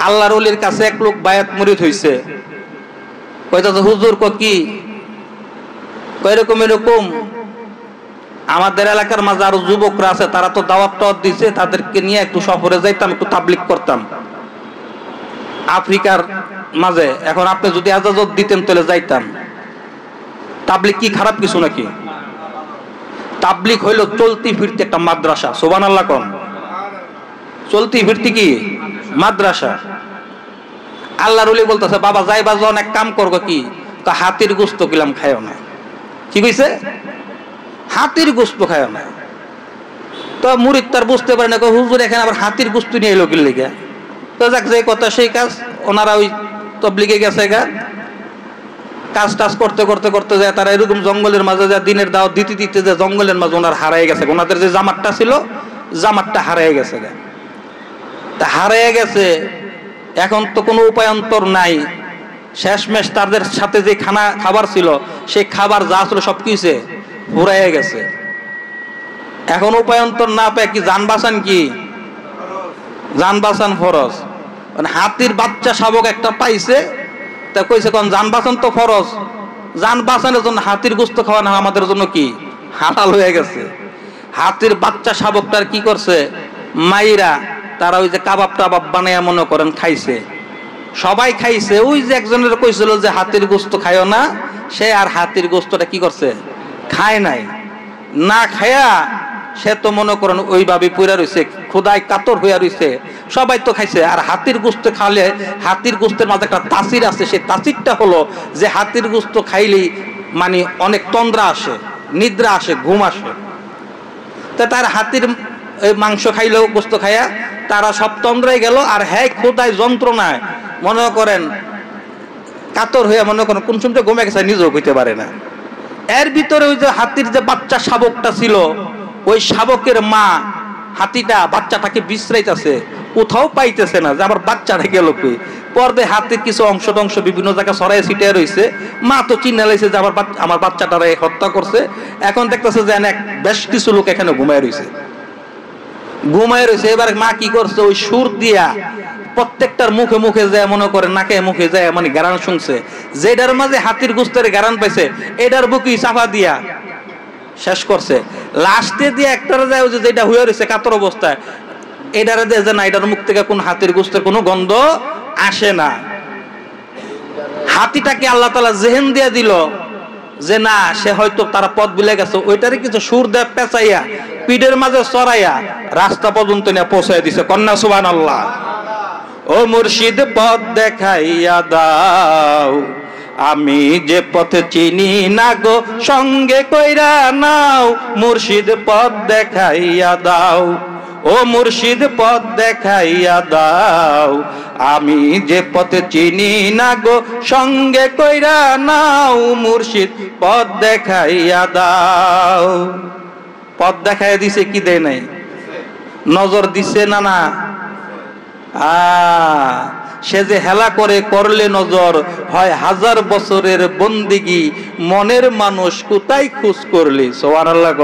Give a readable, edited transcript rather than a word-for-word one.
আল্লাহর ওলির কাছে এক লোক বায়াত মুরিদ হইছে, কইতাছে হুজুর কি এরকম এরকম আমাদের এলাকার মাঝে আরো যুবকরা আছে, তারা তো দাওয়াত দিছে, তাদেরকে নিয়ে একটু সফরে যাইতাম, একটু তাবলিগ করতাম আফ্রিকার মাঝে। এখন আপনি যদি ইজাজত দিতেন তাহলে যাইতাম। তাবলিগ কি খারাপ কিছু নাকি? তাবলিগ হইল চলতি ফিরতি একটা মাদ্রাসা। সুবহানাল্লাহ কোন? চলতি ফিরতি কি মাদ্রাসা। আল্লাহর ওলি বলতেছে বাবা যাইবা যখন এক কাম করবো কি, হাতির গোস্ত কিলাম খায়ও না। কি কইছে? হাতির গোস্ত খায়ও না। তো মুরিদ তার বুঝতে পারে না, হুজুর এখানে আবার হাতির গোস্ত নিয়ে এলো কি লেগে। তো যাক যে কথা সেই কাজ, ওনারা ওই তবলিগে গেছে গা, কাজ টাজ করতে করতে করতে যায় তারা এরকম জঙ্গলের মাঝে যা দিনের দাওয়াত দিতে দিতে যে জঙ্গলের মাঝে ওনার হারাই গেছে, ওনাদের যে জামাতটা ছিল জামাতটা হারাই গেছে গা। তা হারাই গেছে, এখন তো কোনো উপায়ন্তর নাই। শেষমেশ তাদের সাথে যে খাবার ছিল সেই খাবার যা ছিল সব কিছু ফুরাইয়া গেছে। এখন উপায়ন্তর না পেয়ে কি জান বাঁচান, কি জান বাঁচান ফরজ। হাতির বাচ্চা শাবক একটা পাইছে, তা কইছে কোন জান বাঁচান তো ফরজ, জান বাঁচানোর জন্য হাতির গোস্ত খাওয়া না আমাদের জন্য কি হালাল হয়ে গেছে। হাতির বাচ্চা শাবকটার কি করছে মাইরা তারা ওই যে কাবাব টাবাব বানাইয়া মনে করেন খাইছে, সবাই খাইছে। ওই যে একজনের কইছিল যে হাতির গোস্ত খায়ও না, সে আর হাতির গোস্তটা কি করছে খায় নাই। না খায়া সে তো মনে করেন ওইভাবে পইরা রইছে, ক্ষুধায় কাতর হইয়া রইছে। সবাই তো খাইছে। আর হাতির গোস্ত খালে হাতির গোস্তের মাঝে একটা তাসির আছে, সেই তাসিরটা হলো যে হাতির গোস্ত খাইলেই মানে অনেক তন্দ্রা আসে, নিদ্রা আসে, ঘুম আসে। তা তার হাতির মাংস খাইলেও গোস্ত খাইয়া তারা সব তন্দ্রায় গেল। আর হ্যাঁ ক্ষুধায় যন্ত্রণায় মনে করেন কাতর হইয়া মনে করেন কোন সময় ঘুমে গেছে নিজেও কইতে পারে না। এর ভিতরে ওই যে হাতির যে বাচ্চা শাবকটা ছিল, ওই শাবকের মা হাতিটা বাচ্চাটাকে বিশ্রাইতেছে, কোথাও পাইতেছে না যে আমার বাচ্চাটা গেল কই। পর্বে হাতির কিছু অংশ টংশ বিভিন্ন জায়গায় ছড়াই ছিটিয়ে রয়েছে। মা তো চিন্তা লাইছে যে আমার বাচ্চাটারে হত্যা করছে। এখন দেখতেছে যে বেশ কিছু লোক এখানে ঘুমায় রয়েছে। এবার মা কি করছে, ওই সুর দিয়া প্রত্যেকটার মুখে মুখে যায় মনে করে নাকে মুখে যায় মানে গারান শুনছে, যেটার মাঝে হাতির গোস্তের গারান পাইছে এটার বুকি চাপা দিয়া শেষ করছে। লাস্টে দিয়ে একটারে যায় যে যেটা হয়ে রয়েছে কাতর অবস্থায়, এটারে দিয়ে যে না এটার মুখ থেকে কোন হাতির গোস্তের কোনো গন্ধ আসে না। হাতিটাকে আল্লাহ তাআলা জেহেন দিয়ে দিল যে না সে হয়তো তারা পথ ভুলে গেছে, ওইটারে কিছু সুর দিয়ে পেঁচাইয়া পিঠের মাঝে চড়াইয়া রাস্তা পর্যন্ত নিয়ে পৌঁছাই দিছে। কন্যা সুবহানাল্লাহ। ও মুর্শিদ পথ দেখাইয়া দাও, আমি যে পথ চিনি না গো সঙ্গে কইরা নাও। মুর্শিদ পথ দেখাইয়া দাও, ও মুর্শিদ পথ দেখাইয়া দাও, আমি যে পথ চিনি না গো সঙ্গে কইরা নাও। মুর্শিদ পথ দেখাইয়া দাও। পথ দেখাইয়া দিছে কি দেয় নাই? নজর দিছে না? না সে যে হেলা করে করলে নজর হয় 1000 বছরের বন্দিগি, মনের মানুষ কোথায় খোঁজ করলি। সুবহানাল্লাহ।